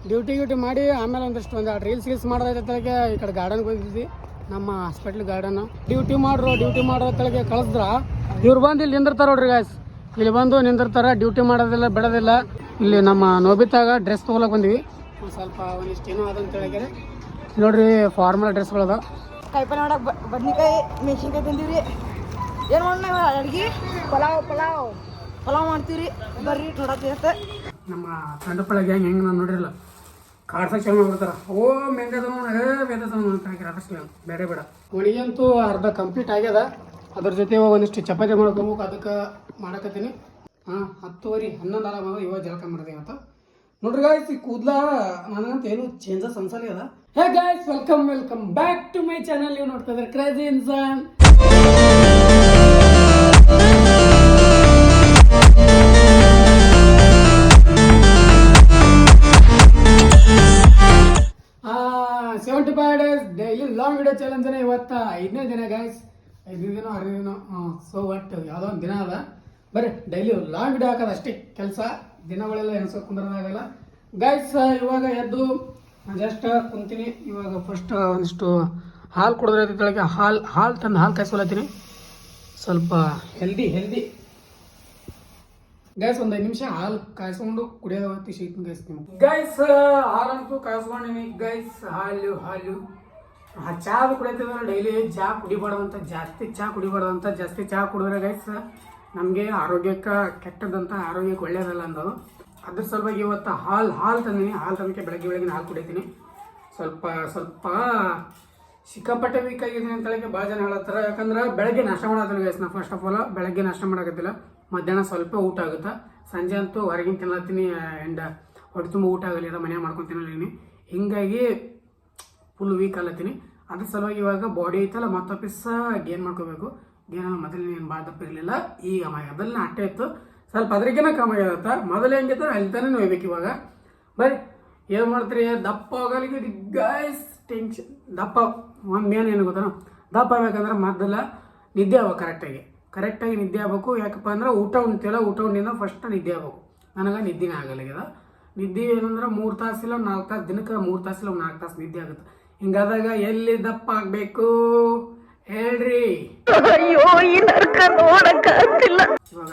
Duty ಮಾಡಿ ಆಮೇಲೆ ಒಂದು ರೀಲ್ಸ್ ಮಾಡೋದೈತೆ ಈ ಕಡೆ ಗಾರ್ಡನ್ಗೆ ಬಂದಿದ್ವಿ, ನಮ್ಮ ಹಾಸ್ಪಿಟ್ಲ್ ಗಾರ್ಡನ್. ಡ್ಯೂಟಿ ಮಾಡೋ ತಳಗೆ ಕಳಿಸಿದ್ರ ಇವ್ರು ಬಂದು ಇಲ್ಲಿ ನಿಂದಿರ್ತಾರ ನೋಡ್ರಿ ಗಾಯ್ಸ್. ಇಲ್ಲಿ ಬಂದು ನಿಂದಿರ್ತಾರ, ಡ್ಯೂಟಿ ಮಾಡೋದಿಲ್ಲ ಬಿಡೋದಿಲ್ಲ. ಇಲ್ಲಿ ನಮ್ಮ ನೋಬಿತಾಗ ಡ್ರೆಸ್ ತೊಗೊಳಕ್ ಬಂದಿವಿ. ಸ್ವಲ್ಪ ಒಂದಿಷ್ಟು ಏನೋ ಅದಂತ ಹೇಳಿದ್ರೆ ನೋಡ್ರಿ ಫಾರ್ಮಲ್ ಡ್ರೆಸ್ಗಳದ. ಕಾಯಿಪಲ್ಲೆ ಮಾಡಕ್ ಬದ್ನಿಕಾಯಿ ಮೆಣಸಿನ್ಕಾಯಿ ತಂದಿವ್ರಿ. ಏನು ಮಾಡೋಣ ಅಡ್ಗೆ ಪಲಾವ್ ಮಾಡ್ತೀವ್ರಿ. ಬರ್ರಿ ನೋಡತ್ತೆ ನಮ್ಮ ತಂಡಪಳ ಗ್ಯಾಂಗ್ ಹೆಂಗೆ ನಾನು ನೋಡಿರಲ್ಲ ಕಾಡ್ಸಕ್ಕೆ ಚಾಲು ಮಾಡ್ಬಿಡ್ತಾರ. ಓ ವೇದಸಮ ಅಂತ ಹಾಕಿರ ಅದಷ್ಟು ಬೇಡ ಒಣಗಂತೂ ಅರ್ಧ ಕಂಪ್ಲೀಟ್ ಆಗ್ಯದ. ಅದ್ರ ಜೊತೆ ಒಂದಿಷ್ಟು ಚಪಾತಿ ಮಾಡ್ಕೊಬೇಕು, ಅದಕ್ಕೆ ಮಾಡಕತ್ತೀನಿ. 10:30 11 ಆಗ ಇವಾಗ ಜಳಕ ಮಾಡಿದೆ ಇವತ್ತು. ನೋಡ್ರಿ ಗಾಯ್ಸ್, ಈ ಕೂದಲ ನನಗಂತ ಏನು ಚೇಂಜಸ್ ಅನ್ಸಲ್ಲ ಅದ. Hey guys, welcome back to my channel. ನೀವು ನೋಡ್ತಾ ಇದ್ರೆ crazy Insaan. Daily long video challenge ಇವತ್ತ 5ನೇ ದಿನ ಗಾಯ್ಸ್. 5 ದಿನ 6 ದಿನ ಸೊ ಒಟ್ಟು ಯಾವುದೋ ಒಂದು ದಿನ ಅದ. ಬರೀ ಡೈಲಿ ಲಾಂಗ್ ವಿಡಿಯೋ ಹಾಕೋದು ಅಷ್ಟೇ ಕೆಲಸ. ದಿನಗಳೆಲ್ಲ ಎನ್ಸೋಕೆ ಕುಂದ್ರದಾಗಲ್ಲ ಗಾಯ್ಸ್. ಇವಾಗ ಎದ್ದು ಜಸ್ಟ್ ಕುಂತೀನಿ. ಇವಾಗ ಫಸ್ಟ್ ಒಂದಿಷ್ಟು ಹಾಲು ಕುಡಿದ್ರೆ ಬೆಳಗ್ಗೆ ಹಾಲು ತಂದು ಹಾಲು ಕಾಯಿಸ್ಕೊಳತ್ತೀನಿ. ಸ್ವಲ್ಪ ಹೆಲ್ದಿ ಗೈಸ್. ಒಂದು 5 ನಿಮಿಷ ಹಾಲು ಕಾಯಿಸ್ಕೊಂಡು ಕುಡಿಯೋದು ಸಿಗ್ತೀನಿ ಗೈಸ್. ನಿಮ್ಗೆ ಗೈಸ್ ಹಾಲಂತೂ ಕಾಯಿಸ್ಕೊಂಡಿನಿ ಗೈಸ್. ಹಾಲು ಚಹಾ ಕುಡಿಯತ್ತಿದ್ರೆ ಡೈಲಿ ಚಹಾ ಕುಡಿಬಾರ್ದಂತ, ಜಾಸ್ತಿ ಚಹಾ ಕುಡಿದ್ರೆ ಗೈಸ್ ನಮಗೆ ಆರೋಗ್ಯಕ್ಕೆ ಕೆಟ್ಟದಂತ, ಆರೋಗ್ಯಕ್ಕೆ ಒಳ್ಳೇದಲ್ಲ ಅಂದವು. ಅದ್ರ ಸಲುವಾಗಿ ಇವತ್ತು ಹಾಲು ತಂದಿನಿ. ಹಾಲು ತಂದಕ್ಕೆ ಬೆಳಗ್ಗೆ ಹಾಲು ಕುಡಿತೀನಿ. ಸ್ವಲ್ಪ ಸಿಕ್ಕಾಪಟ್ಟೆ ವೀಕ್ ಆಗಿದ್ದೀನಿ ಅಂತ ಹೇಳಿ ಭಾಳ ಜನ ಹೇಳತ್ತಾರ. ಯಾಕಂದ್ರೆ ಬೆಳಗ್ಗೆ ನಾಷ್ಟ ಮಾಡೋದಿಲ್ಲ ಗೈಸ್. ನಾ ಫಸ್ಟ್ ಆಫ್ ಆಲ್ ಬೆಳಗ್ಗೆ ನಾಷ್ಟ ಮಾಡೋಕತ್ತಿಲ್ಲ. ಮಧ್ಯಾಹ್ನ ಸ್ವಲ್ಪ ಊಟ ಆಗುತ್ತೆ. ಸಂಜೆ ಅಂತೂ ಹೊರಗಿನ ತಿನ್ನತ್ತೀನಿ. ಆ್ಯಂಡ್ ಹೊಟ್ಟೆ ತುಂಬ ಊಟ ಆಗಲಿಲ್ಲ, ಮನೆ ಮಾಡ್ಕೊಂಡು ತಿನ್ನಲಿನಿ. ಹಿಂಗಾಗಿ ಫುಲ್ ವೀಕ್ ಅಲ್ಲತ್ತೀನಿ. ಅದ್ರ ಸಲುವಾಗಿ ಇವಾಗ ಬಾಡಿ ಐತಲ್ಲ ಮತ್ತೊಪ್ಪಿಸ ಗೇನ್ ಮಾಡ್ಕೋಬೇಕು. ಗೇನಲ್ಲ ಮೊದಲನೇ ಏನು ಭಾಳ ದಪ್ಪ ಇರಲಿಲ್ಲ, ಈಗ ಮೊದಲನೇ ಅಟ್ಟೆ ಇತ್ತು, ಸ್ವಲ್ಪ ಅದ್ರಿಗೇನ ಕಮ್ಮಿ ಆಗತ್ತ. ಮೊದಲು ಹೆಂಗಿತ್ತು ಅಲ್ಲಿ ತಾನೇ ನೋಯ್ಬೇಕು. ಇವಾಗ ಬರೀ ಏನು ಮಾಡ್ತೀರಿ, ದಪ್ಪ ಆಗಲಿಕ್ಕೆ ಗೈಸ್ ಟೆನ್ಷನ್. ದಪ್ಪ ಒಂದು ಮೇನ್ ಏನು ಗೊತ್ತಾನ, ದಪ್ಪ ಆಗ್ಬೇಕಂದ್ರೆ ಮೊದಲ ನಿದ್ದೆ ಆಗ್ಬೇಕು ಕರೆಕ್ಟಾಗಿ ನಿದ್ದೆ ಆಗ್ಬೇಕು. ಯಾಕಪ್ಪ ಅಂದ್ರೆ ಊಟ ಉಣ್ತೀವಲ್ಲ, ಊಟ ಉಣ್ಣಿಂದ ಫಸ್ಟ್ ನಿದ್ದೆ ಆಗ್ಬೇಕು. ನನಗೆ ನಿದ್ದೆನೇ ಆಗಲ್ಲ. ನಿದ್ದೆ ಏನಂದ್ರೆ 3 ತಾಸಿಲ್ಲ 4 ತಾಸು, ದಿನಕ್ಕೆ 3 ತಾಸಿಲ್ಲ 4 ತಾಸು ನಿದ್ದೆ ಆಗುತ್ತೆ. ಹಿಂಗಾದಾಗ ಎಲ್ಲಿ ದಪ್ಪ ಆಗಬೇಕು ಹೇಳ್ರಿ. ಇವಾಗ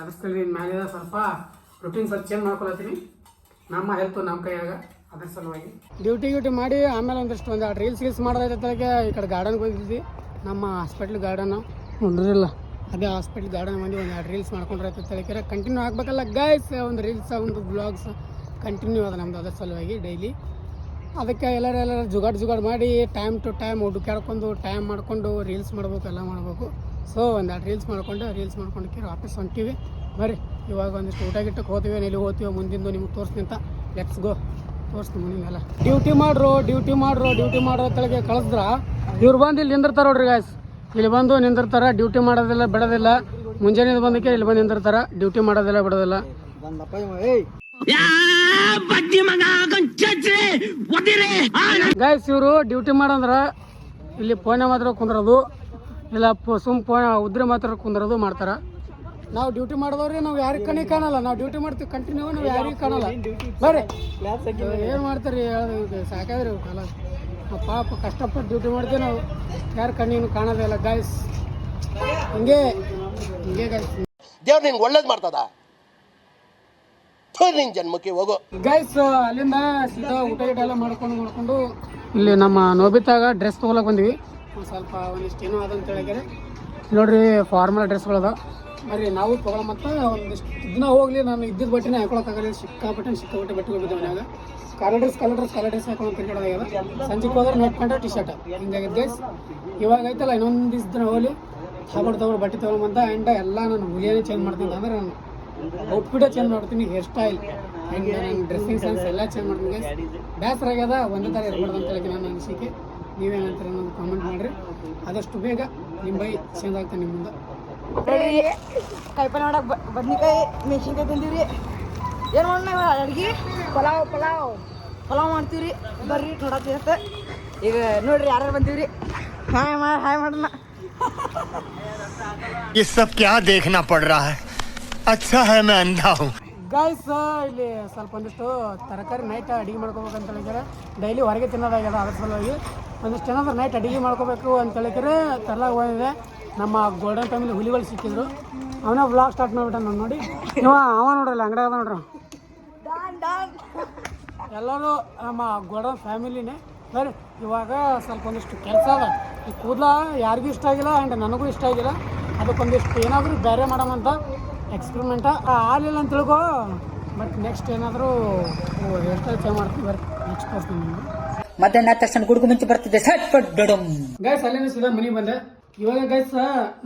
ಅದರಲ್ಲಿ ಮ್ಯಾಲಿದ ಸ್ವಲ್ಪ ರುಟೀನ್ ಸ್ವಲ್ಪ ಚೇಂಜ್ ಮಾಡ್ಕೊಳತ್ತೀನಿ. ನಮ್ಮ ಹೆಲ್ತ್ ನಮ್ಮ ಕೈಯಾಗ, ಅದ್ರ ಸಲುವಾಗಿ ಡ್ಯೂಟಿ ಮಾಡಿ ಆಮೇಲೆ ಒಂದಿಷ್ಟು ರೀಲ್ಸ್ ಮಾಡೋದೈತೆ ಈ ಕಡೆ ಗಾರ್ಡನ್ಗೆ ಹೋಗಿದ್ವಿ, ನಮ್ಮ ಹಾಸ್ಪಿಟ್ಲ್ ಗಾರ್ಡನ್. ನೋಡ್ರಿಲ್ಲ ಅದೇ ಹಾಸ್ಪಿಟ್ಲ್ ಗಾರ್ಡನ್ ಬಂದು 2 ರೀಲ್ಸ್ ಮಾಡ್ಕೊಂಡ್ರೆ ತಳಿಕೆರೆ ಕಂಟಿನ್ಯೂ ಆಗಬೇಕಲ್ಲ ಗೈಸ್. ಒಂದು ರೀಲ್ಸ್ ಒಂದು ಬ್ಲಾಗ್ಸ್ ಕಂಟಿನ್ಯೂ ಅದ ನಮ್ದು. ಅದ್ರ ಸಲುವಾಗಿ ಡೈಲಿ ಅದಕ್ಕೆ ಎಲ್ಲರೂ ಜುಗಾಡ್ ಮಾಡಿ ಟೈಮ್ ಟು ಟೈಮ್ ಹುಡುಕಾಡ್ಕೊಂಡು ಟೈಮ್ ಮಾಡಿಕೊಂಡು ರೀಲ್ಸ್ ಮಾಡ್ಬೇಕು, ಎಲ್ಲ ಮಾಡಬೇಕು. ಸೊ 2 ರೀಲ್ಸ್ ಮಾಡ್ಕೊಂಡು ವಾಪಸ್ ಹೊಂಟೀವಿ. ಬರ್ರಿ ಇವಾಗ ಒಂದಿಷ್ಟು ಊಟ ಗಿಟ್ಟಕ್ಕೆ ಹೋಗ್ತೀವಿ, ಎಲ್ಲಿ ಹೋಗ್ತೀವಿ ಮುಂದಿಂದು ನಿಮ್ಗೆ ತೋರಿಸ್ತೀನಿ ಅಂತ. ಲೆಟ್ಸ್ ಗೋ, ತೋರಿಸ್ತೀನಿ ಮುಂದಿನೆಲ್ಲ. ಡ್ಯೂಟಿ ಮಾಡ್ರೋ ತಳಗೆ ಕಳಿಸಿದ್ರ ಇವ್ರು ಬಂದು ಇಲ್ಲಿ ನಿಂದಿರ್ತಾರೆ ನೋಡ್ರಿ ಗಾಯ್ಸ್. ಇಲ್ಲಿ ಬಂದು ನಿಂದಿರ್ತಾರ, ಡ್ಯೂಟಿ ಮಾಡೋದಿಲ್ಲ ಬಿಡೋದಿಲ್ಲ. ಮುಂಜಾನೆ ಬಂದಕ್ಕೆ ಇಲ್ಲಿ ಬಂದು ನಿಂದಿರ್ತಾರ, ಡ್ಯೂಟಿ ಮಾಡೋದಿಲ್ಲ ಬಿಡೋದಿಲ್ಲ. ಗೈಸ್ ಇವರು ಡ್ಯೂಟಿ ಮಾಡಂದ್ರ ಇಲ್ಲಿ ಫೋನ್ ಮಾತ್ರ ಕುಂದ್ರೋದು, ಇಲ್ಲ ಸುಮ್ ಫೋನ್ ಉದ್ರೆ ಮಾತ್ರ ಕುಂದ್ರೋದು ಮಾಡ್ತಾರ. ನಾವು ಡ್ಯೂಟಿ ಮಾಡಿದವ್ರಿ ನಾವು ಯಾರಿಗೆ ಕಣ್ಣಿಗೆ ಕಾಣಲ್ಲ. ನಾವು ಡ್ಯೂಟಿ ಮಾಡ್ತೀವಿ ಕಂಟಿನ್ಯೂ, ನಾವು ಯಾರಿಗೆ ಕಾಣಲ್ಲ. ಬರ್ರಿ ಏನು ಮಾಡ್ತಾರೆ ಸಾಕಾದ್ರಿ ಕಾಲ. ನಾವು ಪಾಪ ಕಷ್ಟಪಟ್ಟು ಡ್ಯೂಟಿ ಮಾಡ್ತೀವಿ, ನಾವು ಯಾರು ಕಣ್ಣಿಗೂ ಕಾಣೋದೇ ಇಲ್ಲ ಗೈಸ್. ಹಿಂಗೆ ಗೈಸ್ ದೇವ್ರು ನಿಂಗೆ ಒಳ್ಳೇದು ಮಾಡ್ತದ. ಜನ್ಮಕ್ಕೆ ಹೋಗೋ ಗೈಸ್. ಅಲ್ಲಿಂದ ಸೀದಾ ಊಟ ಎಲ್ಲ ಮಾಡ್ಕೊಂಡು ಇಲ್ಲಿ ನಮ್ಮ ನೋಬಿತಾಗ ಡ್ರೆಸ್ ತೊಗೊಳಕ್ ಬಂದಿವಿ. ಸ್ವಲ್ಪ ಒಂದಿಷ್ಟು ಏನೋ ಅದಂತ ಹೇಳಿದ್ರೆ ನೋಡ್ರಿ ಫಾರ್ಮಲ್ ಡ್ರೆಸ್ಗಳದ. ಬರ್ರಿ ನಾವು ತೊಗೊಳಮತ್ತ. ಒಂದಿಷ್ಟು ದಿನ ಹೋಗ್ಲಿ, ನಾನು ಇದ್ದಿದ್ದ ಬಟ್ಟೆನೇ ಹಾಕೊಳಕ್ಕಾಗಲ್ಲ. ಸಿಕ್ಕಾಪಟ್ಟೆ ಬಟ್ಟೆಗಳು ಬಿದ್ದಾವೆ ಮನ್ಯಾಗ. ಕಲರ್ ಡ್ರೆಸ್ ಹಾಕೊಂಡು ತಿರ್ಗಾಡೋದಾಗ್ಯದ. ಸಂಜೆಗೆ ಹೋದ್ರೆ ನೆಟ್ ಪ್ಯಾಂಟ್ ಟಿ ಶರ್ಟ್ ಹಿಂಗಾಗಿದ್ದು ಗೈಸ್. ಇವಾಗ ಐತಲ್ಲ ಇನ್ನೊಂದು ದಿನ ಹೋಗ್ಲಿ ತಗೊಂಡು ಬಟ್ಟೆ ತೊಗೊಳಮಂತ. ಆ್ಯಂಡ್ ಎಲ್ಲ ನಾನು ಹುಲಿಯೇ ಚೇಂಜ್ ಮಾಡ್ತೀನಿ. ಅಂದ್ರೆ ನಾನು ಔಟ್ಫಿಟೇ ಚೇಂಜ್ ಮಾಡ್ತೀನಿ, ಹೇರ್ ಸ್ಟೈಲ್ ಆ್ಯಂಡ್ ನನ್ನ ಡ್ರೆಸ್ಸಿಂಗ್ ಸೆನ್ಸ್ ಎಲ್ಲ ಚೇಂಜ್ ಮಾಡ್ತೀನಿ ಗೈಸ್. ಬೇಸರ ಆಗ್ಯದ, ಒಂದೇ ಥರ ಇರಬಾರ್ದು ಅಂತ ಹೇಳಿ ನನ್ನ ಅನಿಸಿಕೆ. ನೀವೇನಂತಾರೆ ಅನ್ನೋದು ಕಾಮೆಂಟ್ ಮಾಡಿರಿ. ಆದಷ್ಟು ಬೇಗ ನಿಮ್ಮ ಬೈ ಚೇಂಜ್ ಆಗ್ತಾನೆ ನಿಮ್ಮ ಮುಂದೆ. ಕಾಯಿಪಲ್ಲೆ ಮಾಡಕ್ ಬದ್ನಿಕಾಯಿ ಮೆಣಸಿನ್ಕಾಯಿ ತಂದಿವ್ರಿ. ಏನು ಮಾಡೋಣ ಅಡ್ಗೆ ಪಲಾವ್ ಮಾಡ್ತೀವ್ರಿ. ಬರ್ರಿ ನೋಡತ್ತೆ. ಈಗ ನೋಡ್ರಿ ಯಾರು ಬಂದೀವ್ರಿ. ಹಾಯ್ ಮಾಡೋಣ. ये सब क्या देखना पड़ रहा है? अच्छा है मैं अंधा हूँ. ಗೈಸ್ ಇಲ್ಲಿ ಸ್ವಲ್ಪ ಒಂದಿಷ್ಟು ತರಕಾರಿ ನೈಟ್ ಅಡುಗೆ ಮಾಡ್ಕೋಬೇಕಂತ ಹೇಳಿದ್ರೆ ಡೈಲಿ ಹೊರಗೆ ತಿನ್ನೋದಾಗ್ಯದ ಅದ್ರ ಸಲುವಾಗಿ ಒಂದಿಷ್ಟು ಏನಾದ್ರು ನೈಟ್ ಅಡುಗೆ ಮಾಡ್ಕೋಬೇಕು ಅಂತ ಹೇಳಿದ್ರೆ ತರಲಾಗ ಹೋಗಿದೆ. ನಮ್ಮ ಗೋಲ್ಡನ್ ಫ್ಯಾಮಿಲಿ ಹುಲಿಗಳು ಸಿಕ್ಕಿದ್ರು. ಅವನ ವ್ಲಾಗ್ ಸ್ಟಾರ್ಟ್ ಮಾಡಿಬಿಟ್ಟ ನಾನು ನೋಡಿ ಅವ ನೋಡ್ರಲ್ಲ ಅಂಗಡಿ ಅದ ನೋಡ್ರಿ. ಎಲ್ಲರೂ ನಮ್ಮ ಗೋಲ್ಡನ್ ಫ್ಯಾಮಿಲಿನೇ. ಸರಿ ಇವಾಗ ಸ್ವಲ್ಪ ಒಂದಿಷ್ಟು ಕೆಲಸ ಅದ. ಈ ಕೂದಲ ಯಾರಿಗೂ ಇಷ್ಟ ಆಗಿಲ್ಲ ಆ್ಯಂಡ್ ನನಗೂ ಇಷ್ಟ ಆಗಿಲ್ಲ. ಅದಕ್ಕೊಂದಿಷ್ಟು ಏನಾದರೂ ಬೇರೆ ಮಾಡೋಣಂತ ಎಕ್ಸ್ಪೆರಿಮೆಂಟ ಆಗಲಿಲ್ಲ ಅಂತ ತಿಳ್ಕೊ. ಬಟ್ ನೆಕ್ಸ್ಟ್ ಏನಾದರೂ ಹೇರ್ಸ್ಟೈಲ್ ಚೇಂಜ್ ಮಾಡ್ತೀನಿ. ಬರ್ರಿ ನೆಕ್ಸ್ಟ್ ತೋರಿಸ್ತೀನಿ ನಿಮಗೆ. ಮಧ್ಯಾಹ್ನ ತಕ್ಷಣ ಗುಡುಗು ಮುಂಚೆ ಬರ್ತಿದ್ದೆ ಗೈಸ್ ಅಲ್ಲಿಂದ ಸೀದಾ ಮನೆಗೆ ಬಂದೆ. ಇವಾಗ ಗೈಸ್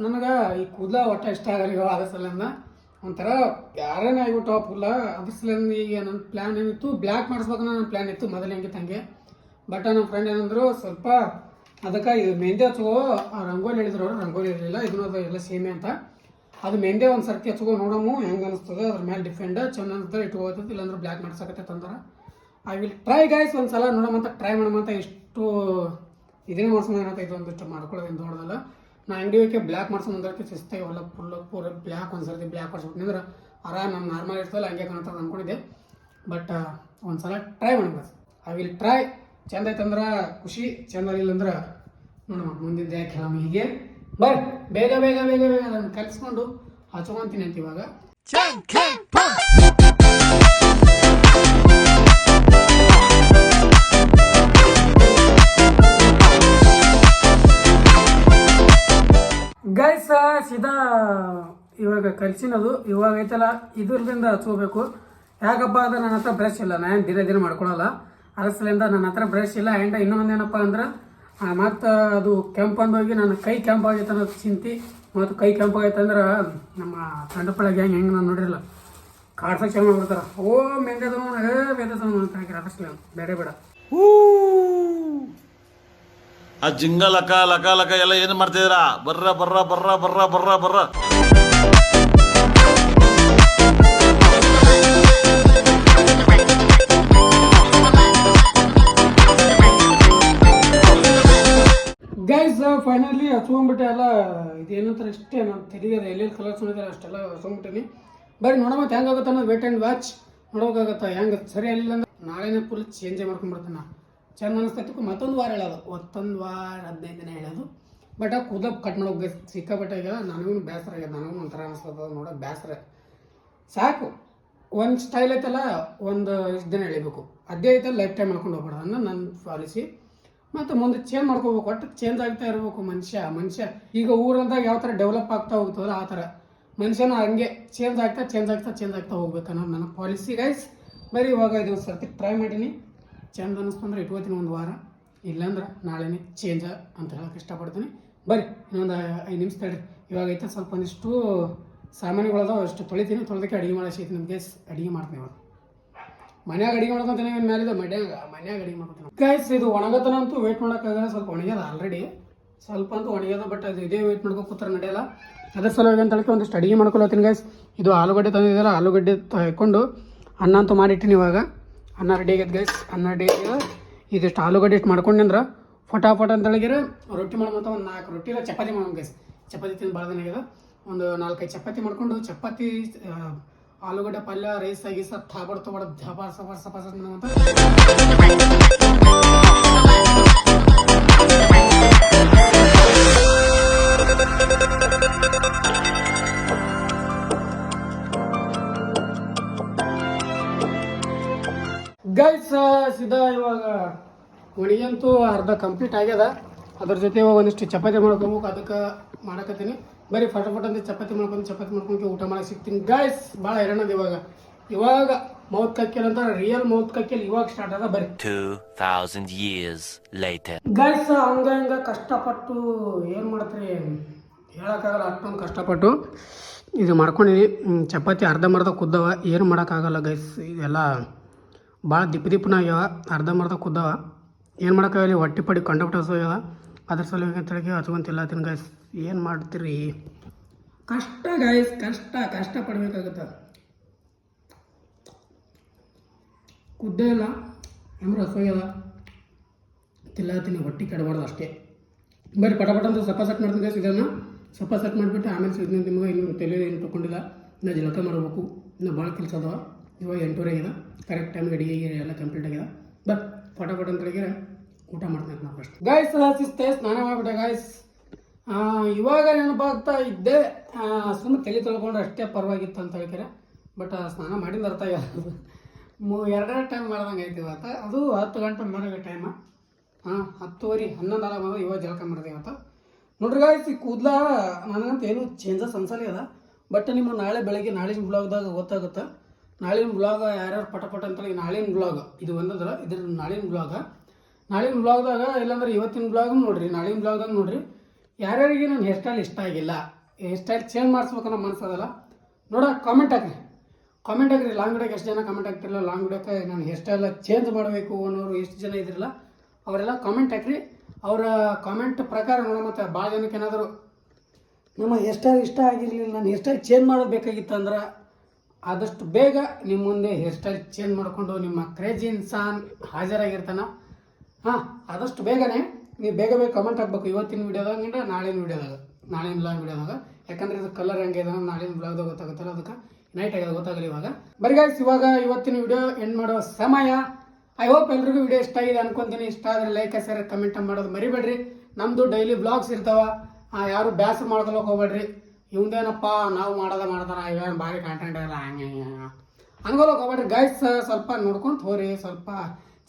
ನನಗೆ ಈ ಕೂದಲ ಒಟ್ಟು ಇಷ್ಟ ಆಗಲ್ಲ ಇವಾಗ. ಅದ್ರ ಸಲಿಂದ ಒಂಥರ ಯಾರೇನೇ ಆಗಿಬಿಟ್ಟು ಫುಲ್ಲ. ಅದ್ರ ಸಲಿಂದ ಈಗ ನನ್ನ ಪ್ಲ್ಯಾನ್ ಏನಿತ್ತು ಬ್ಲ್ಯಾಕ್ ಮಾಡಿಸ್ಬೇಕು ನನ್ನ ಪ್ಲ್ಯಾನ್ ಇತ್ತು ಮೊದಲು ಹೆಂಗೆ ತಂಗೆ. ಬಟ್ ನಮ್ಮ ಫ್ರೆಂಡ್ ಏನಂದ್ರು ಸ್ವಲ್ಪ ಅದಕ್ಕೆ ಇದು ಮೆಹಂದಿ ಹಚ್ಕೋ ರಂಗೋಲಿ ಹೇಳಿದ್ರು ಅವರು. ರಂಗೋಲಿ ಇರಲಿಲ್ಲ ಇದನ್ನೋದು ಎಲ್ಲ ಸೇಮೆ ಅಂತ. ಅದು ಮೆಹಂದಿ ಒಂದು ಸರ್ತಿ ಹಚ್ಕೋ ನೋಡಮು ಹೆಂಗೆ ಅನಿಸ್ತದೆ. ಅದ್ರ ಮೇಲೆ ಡಿಫೆಂಡ್ ಚಂದ ಅನಿಸ್ತದೆ ಇಟ್ಕೋತೈತಿ. ಇಲ್ಲಾಂದ್ರೆ ಬ್ಲ್ಯಾಕ್ ಮಾಡ್ಸಕತ್ತೆ ತಂದ್ರೆ ಐ ವಿಲ್ ಟ್ರೈ ಗೈಸ್. ಒಂದು ಸಲ ನೋಡಮಂತ ಟ್ರೈ ಮಾಡಮಂತ. ಇಷ್ಟು ಇದನ್ನೇ ಮಾಡ್ಸೋದು ಇದೊಂದಿಷ್ಟು ಮಾಡ್ಕೊಳ್ಳೋದು ದೊಡ್ಡದಲ್ಲ. ನಾ ಅಂಗಡಿ ಹೋಗಿ ಬ್ಲ್ಯಾಕ್ ಮಾಡ್ಸೋದಕ್ಕೆ ಶಿಸ್ತಾಗಿ ಎಲ್ಲ ಪೂರ ಬ್ಲ್ಯಾಕ್ ಒಂದು ಸರ್ತಿ ಬ್ಲ್ಯಾಕ್ ಮಾಡ್ಸ್ಬಿಟ್ಟಿದ್ರೆ ಆರಾಮ್ ನಮ್ಮ ನಾರ್ಮಲ್ ಇರ್ತಲ್ಲ ಹಂಗೆ ಕಾಣ್ತದೆ ಅಂದ್ಕೊಂಡಿದ್ದೆ. ಬಟ್ ಒಂದು ಸಲ ಟ್ರೈ ಮಾಡೋಣ. I will try. ಚಂದ ಐತಂದ್ರೆ ಖುಷಿ, ಚಂದ ಇಲ್ಲ ಅಂದ್ರೆ ನೋಡಮ್ಮ ಮುಂದಿನ ಯಾಕೆ ಹೇಳಮ್ಮ. ಹೀಗೆ ಬರ್ರಿ ಬೇಗ ಬೇಗ ಬೇಗ ಬೇಗ ಅದನ್ನು ಕಲಿಸ್ಕೊಂಡು ಹಚ್ಕೊಂತೀನಿ ಅಂತ ಇವಾಗ. ಗೈಸ್ ಸೀದಾ ಇವಾಗ ಕಲ್ಸಿನದು ಇವಾಗ ಐತಲ್ಲ ಇದ್ರದಿಂದ ಹಚ್ಕೋಬೇಕು. ಯಾಕಪ್ಪ ಅಂದ್ರೆ ನನ್ನ ಹತ್ರ ಬ್ರಷ್ ಇಲ್ಲ. ನಾನು ದಿನ ಮಾಡ್ಕೊಳಲ್ಲ. ಅದ್ರ ಸಲಿಂದ ನನ್ನ ಹತ್ರ ಬ್ರಷ್ ಇಲ್ಲ. ಆ್ಯಂಡ್ ಇನ್ನೊಂದು ಏನಪ್ಪ ಅಂದ್ರೆ ಮತ್ತು ಅದು ಕೆಂಪಂದೋಗಿ ನನ್ನ ಕೈ ಕೆಂಪಾಗೈತೆ ಅನ್ನೋದು ಚಿಂತೆ. ಮತ್ತು ಕೈ ಕೆಂಪಾಗೈತೆ ಅಂದ್ರೆ ನಮ್ಮ ತಂಡಪಳ ಗ್ಯಾಂಗ್ ಹೆಂಗೆ ನಾನು ನೋಡಿರಲ್ಲ ಕಾಡ್ಸಕ್ಕೆ ಚಾಲು ಮಾಡ್ಬಿಡ್ತಾರೆ. ಓ ಮೆಂದದವ ಬೇದದವ ಅಂತ ಹಾಕಿರ. ಅದ್ರ ಸಲ ಬೇಡ ಬೇಡ ಆ ಜಿಂಗ ಲಕ ಲಕ ಲಕ ಎಲ್ಲ ಏನು ಮಾಡ್ತಿದ್ದೀರಾ? ಬರ್ರ ಬರ್ರ ಬರ್ರ ಬರ್ರ ಬರ್ರ ಬರ್ರ. ಗೈಸ್ ಫೈನಲಿ ಹಚ್ಕೊಂಡ್ಬಿಟ್ಟೆ ಎಲ್ಲ. ಇದೇನಂತಾರೆ ಇಷ್ಟೇ ನಾನು ತೆರಿಗೆ ಎಲ್ಲೆಲ್ಲಿ ಕಲರ್ಸ್ ನೋಡಿದ್ರೆ ಅಷ್ಟೆಲ್ಲ ಹಚ್ಕೊಂಡ್ಬಿಟ್ಟೀನಿ. ಬರೀ ನೋಡೋ ಮತ್ತೆ ಹೆಂಗಾಗುತ್ತೆ ಅನ್ನೋದು ವೇಟ್ ಆ್ಯಂಡ್ ವಾಚ್ ನೋಡೋಕ್ಕಾಗತ್ತೆ. ಹೆಂಗೆ ಸರಿ ಆಗಿಲ್ಲ ಅಂದ್ರೆ ನಾಳೆನೇ ಫುಲ್ ಚೇಂಜೇ ಮಾಡ್ಕೊಂಡ್ಬಿಡ್ತೀನಿ. ನಾನು ಚಂದ ಅನಿಸ್ತೈತಿ. ಮತ್ತೊಂದು ವಾರ ಹೇಳೋದು, ಮತ್ತೊಂದು ವಾರ 15 ದಿನ ಹೇಳೋದು. ಬಟ್ ಆ ಕೂದಲು ಕಟ್ ಮಾಡೋಕೆ ಸಿಕ್ಕಾಪಟ್ಟೆ ಆಗ್ಯದ. ನನಗೂ ಬೇಸರ ಆಗ್ಯದ. ನನಗೂ ಒಂಥರ ಅನಿಸ್ತದ ನೋಡೋಕೆ ಬೇಸರ. ಸಾಕು ಒಂದು ಸ್ಟೈಲ್ ಐತಲ್ಲ ಒಂದು ಇಷ್ಟು ದಿನ ಎಳಿಬೇಕು. ಅದೇ ಐತಲ್ಲ ಲೈಫ್ ಟೈಮ್ ಮಾಡ್ಕೊಂಡು ಹೋಗ್ಬಾರ್ದು ಅನ್ನೋ ನನ್ನ ಪಾಲಿಸಿ. ಮತ್ತು ಮುಂದೆ ಚೇಂಜ್ ಮಾಡ್ಕೋಬೇಕು. ಒಟ್ಟು ಚೇಂಜ್ ಆಗ್ತಾ ಇರಬೇಕು ಮನುಷ್ಯ. ಈಗ ಊರಂದಾಗ ಯಾವ ಥರ ಡೆವಲಪ್ ಆಗ್ತಾ ಹೋಗ್ತದಲ್ಲ ಆ ಥರ ಮನುಷ್ಯನ ಹಂಗೆ ಚೇಂಜ್ ಆಗ್ತಾ ಹೋಗ್ಬೇಕು ಅನ್ನೋದು ನನ್ನ ಪಾಲಿಸಿ ಗೈಸ್. ಬರೀ ಇವಾಗ ಇದು ಸರ್ತಿ ಟ್ರೈ ಮಾಡೀನಿ. ಚಂದ ಅನ್ನಿಸ್ತಂದ್ರೆ ಇಟ್ಕೋತೀನಿ ಒಂದು ವಾರ. ಇಲ್ಲಾಂದ್ರೆ ನಾಳೆನೇ ಚೇಂಜ ಅಂತ ಹೇಳಕ್ಕೆ ಇಷ್ಟಪಡ್ತೀನಿ. ಬರ್ರಿ ಇನ್ನೊಂದು 5 ನಿಮಿಷ ತಡ್ರಿ. ಇವಾಗ ಐತೆ ಸ್ವಲ್ಪ ಒಂದಿಷ್ಟು ಸಾಮಾನುಗಳದಾವ ಅಷ್ಟು ತೊಳಿತೀನಿ. ತೊಳೆದಕ್ಕೆ ಅಡುಗೆ ಮಾಡೋಕೆ ನಮಗೆ ಅಡುಗೆ ಮಾಡ್ತೀನಿ. ಇವಾಗ ಮನ್ಯಾಗ ಅಡುಗೆ ಮಾಡ್ಕೊತೀನಿ. ಮೇಲಿದೆ ಮನ್ಯಾಗ ಅಡುಗೆ ಮಾಡ್ಕೊತೀನಿ ಗೈಸ್. ಇದು ಒಣಗತನ ಅಂತೂ ವೇಟ್ ಮಾಡೋಕ್ಕಾಗಲ್ಲ. ಸ್ವಲ್ಪ ಒಣಗ್ಯದ ಆಲ್ರೆಡಿ, ಸ್ವಲ್ಪ ಅಂತೂ ಒಣಗ್ಯದ. ಬಟ್ ಅದು ಇದೇ ವೇಟ್ ಮಾಡ್ಕೊ ಕೂತ್ರೆ ನಡೆಯಲ್ಲ. ಅದ್ರ ಸಲುವಾಗಿ ಅಂತ ಹೇಳಿ ಒಂದಿಷ್ಟು ಅಡುಗೆ ಮಾಡ್ಕೊಳತ್ತೀನಿ ಗೈಸ್. ಇದು ಆಲೂಗಡ್ಡೆ ತಂದಿದ್ದಲ್ಲ, ಆಲೂಗಡ್ಡೆ ಹಾಕ್ಕೊಂಡು ಅನ್ನ ಅಂತೂ ಮಾಡಿಟ್ಟಿನಿ. ಇವಾಗ ಅನ್ನ ರೆಡಿ ಆಗೈತೆ ಗೈಸ್. ಅನ್ನ ರೆಡಿ ಆಗಿದೆ. ಇದಿಷ್ಟು ಆಲೂಗಡ್ಡೆ ಇಷ್ಟು ಮಾಡ್ಕೊಂಡ್ರೆ ಫಟಾಫಟ ಅಂತ ಹೇಳಿದ್ರೆ ರೊಟ್ಟಿ ಮಾಡೋಂಥ ಒಂದು 4 ರೊಟ್ಟಿ ಇಲ್ಲ ಚಪಾತಿ ಮಾಡೋಣ ಗೈಸ್. ಚಪಾತಿ ತಿಂದು ಭಾಳ ದಿನ ಆಗಿದೆ. ಒಂದು 4-5 ಚಪಾತಿ ಮಾಡ್ಕೊಂಡು ಚಪಾತಿ ಆಲೂಗಡ್ಡೆ ಪಲ್ಯ ರೈಸ್ ಆಗಿ ಸರ್ ತಗೊಳ್ಳೋದು ಸಪಾಸ ಅಂತ. ಗೈಸ್ ಸೀದಾ ಇವಾಗ ಒಣಗಂತೂ ಅರ್ಧ ಕಂಪ್ಲೀಟ್ ಆಗ್ಯದ. ಅದ್ರ ಜೊತೆ ಇವಾಗ ಒಂದಿಷ್ಟು ಚಪಾತಿ ಮಾಡ್ಕೊಬೇಕು. ಅದಕ್ಕೆ ಮಾಡಕತ್ತೀನಿ. ಬರೀ ಫಟಾಫಟ್ ಅಂತ ಚಪಾತಿ ಮಾಡ್ಕೊಂಡು ಊಟ ಮಾಡಕ್ಕೆ ಸಿಗ್ತೀನಿ ಗೈಸ್. ಭಾಳ ಹೈರಾಣದ ಇವಾಗ ಮೌತ್ ಕಕ್ಕೆಲ್ ಅಂತ ರಿಯಲ್ ಮೌತ್ ಕಕ್ಕೆಲ್ ಇವಾಗ ಸ್ಟಾರ್ಟ್ ಆದ. ಬರೀ 2000 years later. ಗೈಸ್ ಹಂಗ ಕಷ್ಟಪಟ್ಟು ಏನು ಮಾಡ್ತೀರಿ ಹೇಳೋಕ್ಕಾಗಲ್ಲ. ಅಷ್ಟೊಂದು ಕಷ್ಟಪಟ್ಟು ಇದು ಮಾಡ್ಕೊಂಡಿನಿ. ಚಪಾತಿ ಅರ್ಧಂಬರ್ಧ ಕುದ್ದವ. ಏನು ಮಾಡೋಕ್ಕಾಗಲ್ಲ ಗೈಸ್. ಇದೆಲ್ಲ ಭಾಳ ದಿಪ್ಪನ ಆಗ್ಯಾವ. ಅರ್ಧಂಬರ್ಧ ಕುದ್ದವ. ಏನು ಮಾಡೋಕ್ಕಾಗಲ್ಲ. ಹೊಟ್ಟೆ ಪಡಿ ಕಂಡಕ್ಟರ್ಸ್ ಆಗ್ಯಾವ. ಅದ್ರ ಸಲುವಾಗಿ ಅಂತೇಳಿ ಹಚ್ಕೊಂತಿಲ್ಲ ತಿನ್ ಗೈಸ್. ಏನು ಮಾಡ್ತೀರಿ ಕಷ್ಟ ಗೈಸ್. ಕಷ್ಟ ಪಡ್ಬೇಕಾಗತ್ತೆ. ಕುದ್ದೇ ಇಲ್ಲ ಅಂದ್ರೆ ಹಸೋಗ್ಯದ ತಿನ್ನತೀನಿ. ಹೊಟ್ಟೆ ಕೆಡಬಾರ್ದು ಅಷ್ಟೇ. ಬರೀ ಪಟಪಟ ಅಂತ ಸಪ್ಪ ಸೆಟ್ ಮಾಡ್ತೀನಿ ಗೈಸ್. ಇದನ್ನು ಸಪ್ಪ ಸೆಟ್ ಮಾಡಿಬಿಟ್ಟು ಆಮೇಲೆ ನಿಮಗೆ ಇನ್ನೂ ತಲೆ ಏನು ತೊಗೊಂಡಿಲ್ಲ. ನಾ ಜಲಕ ಮಾಡಬೇಕು. ಇನ್ನು ಭಾಳ ಕೆಲಸ ಅದಾವ. ಇವಾಗ 8:30 ಆಗಿದೆ. ಕರೆಕ್ಟ್ ಟೈಮ್ ಅಡಿಗೆ ಎಲ್ಲ ಕಂಪ್ಲೀಟ್ ಆಗಿದೆ. ಬಟ್ ಫಟಾಫಟ್ ಅಂತ ಹೇಳಿದ್ರೆ ಊಟ ಮಾಡ್ತೀನಿ ನಾವು ಫಸ್ಟ್. ಗಾಯ್ಸ್ ಶಿಸ್ತೆ ಸ್ನಾನ ಮಾಡಿಬಿಟ್ಟೆ ಗಾಯ್ಸ್. ಇವಾಗ ನೆನಪಾಗ್ತಾ ಇದ್ದೆ, ಸುಮ್ಮನೆ ತಲೆ ತೊಳ್ಕೊಂಡ್ರೆ ಅಷ್ಟೇ ಪರವಾಗಿತ್ತು ಅಂತ ಹೇಳ್ತಾರೆ. ಬಟ್ ಸ್ನಾನ ಮಾಡಿದ ಅರ್ಥ ಯಾವುದು 2 ಟೈಮ್ ಮಾಡ್ದಂಗೆ ಐತಿ ಇವತ್ತು. ಅದು 10 ಗಂಟೆ ಮೇಲೆ ಟೈಮ. 10:30 11 ಆಗ ಇವಾಗ ಜಳಕ ಮಾಡಿದೆ ಇವತ್ತು. ನೋಡ್ರಿ ಗಾಯ್ಸ್, ಈ ಕೂದಲ ನನಗಂತ ಏನು ಚೇಂಜಸ್ ಅನ್ಸಲಿ ಅದ. ಬಟ್ ನಿಮ್ಮ ನಾಳೆ ಬೆಳಗ್ಗೆ ನಾಳಿನ ಬ್ಲಾಗ್ದಾಗ ಗೊತ್ತಾಗುತ್ತೆ. ನಾಳಿನ ಬ್ಲಾಗ್ ಯಾರ್ಯಾರು ಪಟ ಅಂತೇಳಿ ನಾಳಿನ ಬ್ಲಾಗ್ ಇದು ಒಂದಲ್ಲ, ಇದ್ರ ನಾಳಿನ ಬ್ಲಾಗ್ದಾಗ ಇಲ್ಲಾಂದ್ರೆ ಇವತ್ತಿನ ಬ್ಲಾಗ್ ನೋಡ್ರಿ, ನಾಳಿನ ಬ್ಲಾಗ್ದಾಗ ನೋಡ್ರಿ. ಯಾರ್ಯಾರಿಗೆ ನನ್ನ ಹೇರ್ ಸ್ಟೈಲ್ ಇಷ್ಟ ಆಗಿಲ್ಲ, ಹೇರ್ ಸ್ಟೈಲ್ ಚೇಂಜ್ ಮಾಡಿಸ್ಬೇಕನ್ನೋ ಮನಸ್ಸದಲ್ಲ ನೋಡ, ಕಾಮೆಂಟ್ ಹಾಕ್ರಿ. ಲಾಂಗ್ ವಿಡಿಯೋಕ್ಕೆ ಎಷ್ಟು ಜನ ಕಾಮೆಂಟ್ ಆಗ್ತಿರಲ್ಲ, ಲಾಂಗ್ ವಿಡಿಯೋಕ್ಕೆ ನಾನು ಹೇರ್ ಸ್ಟೈಲ್ ಚೇಂಜ್ ಮಾಡಬೇಕು ಅನ್ನೋರು ಎಷ್ಟು ಜನ ಇದ್ರಲ್ಲ ಅವರೆಲ್ಲ ಕಾಮೆಂಟ್ ಹಾಕ್ರಿ. ಅವರ ಕಾಮೆಂಟ್ ಪ್ರಕಾರ ನೋಡ, ಮತ್ತು ಭಾಳ ಜನಕ್ಕೆ ಏನಾದರೂ ನಮ್ಮ ಹೇರ್ ಸ್ಟೈಲ್ ಇಷ್ಟ ಆಗಿರಲಿಲ್ಲ, ನಾನು ಹೇರ್ ಸ್ಟೈಲ್ ಚೇಂಜ್ ಮಾಡಬೇಕಾಗಿತ್ತು ಅಂದ್ರೆ ಆದಷ್ಟು ಬೇಗ ನಿಮ್ಮ ಮುಂದೆ ಹೇರ್ ಸ್ಟೈಲ್ ಚೇಂಜ್ ಮಾಡಿಕೊಂಡು ನಿಮ್ಮ ಕ್ರೇಜಿ ಇನ್ಸಾನ್ ಹಾಜರಾಗಿರ್ತಾನೆ. ಆದಷ್ಟು ಬೇಗನೆ ನೀವು ಬೇಗ ಕಮೆಂಟ್ ಹಾಕ್ಬೇಕು. ಇವತ್ತಿನ ವೀಡಿಯೋದಾಗ ಅಂದ್ರೆ ನಾಳಿನ ಲಾಂಗ್ ವಿಡಿಯೋದಾಗ. ಯಾಕಂದ್ರೆ ಇದು ಕಲರ್ ಹೆಂಗೆ ಇದೆ ನಾಳಿನ ಬ್ಲಾಗ್ದಾಗ ಗೊತ್ತಾಗುತ್ತಲ್ಲ, ಅದಕ್ಕೆ ನೈಟ್ ಆಗಿದೆ ಗೊತ್ತಾಗಲ್ಲ ಇವಾಗ. ಬರೀ ಗಾಯ್ಸ್, ಇವಾಗ ಇವತ್ತಿನ ವಿಡಿಯೋ ಎಂಡ್ ಮಾಡೋ ಸಮಯ. ಐ ಹೋಪ್ ಎಲ್ರಿಗೂ ವಿಡಿಯೋ ಇಷ್ಟ ಆಗಿದೆ ಅನ್ಕೊಂತೀನಿ. ಇಷ್ಟ ಆದರೆ ಲೈಕ್ ಶೇರ್ ಕಮೆಂಟ್ ಮಾಡೋದು ಮರಿಬೇಡ್ರಿ. ನಮ್ಮದು ಡೈಲಿ ಬ್ಲಾಗ್ಸ್ ಇರ್ತಾವ, ಯಾರು ಬ್ಯಾಸರ ಮಾಡ್ಕೊಳಕ್ಕೆ ಹೋಗ್ಬೇಡ್ರಿ. ಇವಂದೇನಪ್ಪ ನಾವು ಮಾಡ್ತಾರ ಇವೇನು ಭಾರಿ ಕಾಂಟೆಂಟ್ ಇರಲ್ಲ ಹಂಗೆ ಅನ್ಕೊಳಕ್ಕೆ ಹೋಗ್ಬೇಡ್ರಿ ಗಾಯ್ಸ್. ಸ್ವಲ್ಪ ನೋಡ್ಕೊಂಡು ಹೋಗ್ರಿ. ಸ್ವಲ್ಪ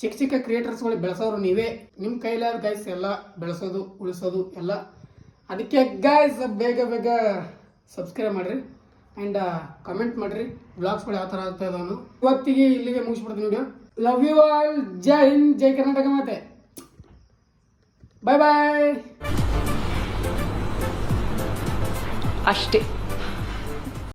ಚಿಕ್ಕ ಕ್ರಿಯೇಟರ್ಸ್ಗಳು ಬೆಳೆಸೋರು ನೀವೇ. ನಿಮ್ಮ ಕೈಲಾದ ಗಾಯ್ಸ್ ಎಲ್ಲ ಬೆಳೆಸೋದು ಉಳಿಸೋದು ಎಲ್ಲ. ಅದಕ್ಕೆ ಗಾಯ್ಸ್ ಬೇಗ ಸಬ್ಸ್ಕ್ರೈಬ್ ಮಾಡಿರಿ ಆ್ಯಂಡ್ ಕಮೆಂಟ್ ಮಾಡಿರಿ ಬ್ಲಾಗ್ಸ್ಗಳು ಯಾವ ಥರ ಆಗ್ತಾ ಇದಾವನು. ಇವತ್ತಿಗೆ ಇಲ್ಲಿಗೆ ಮುಗಿಸ್ಬಿಡ್ತೀನಿ video. Love you all. Jai Hind, Jai Karnataka. ಮತ್ತೆ ಬಾಯ್. ಅಷ್ಟೇ.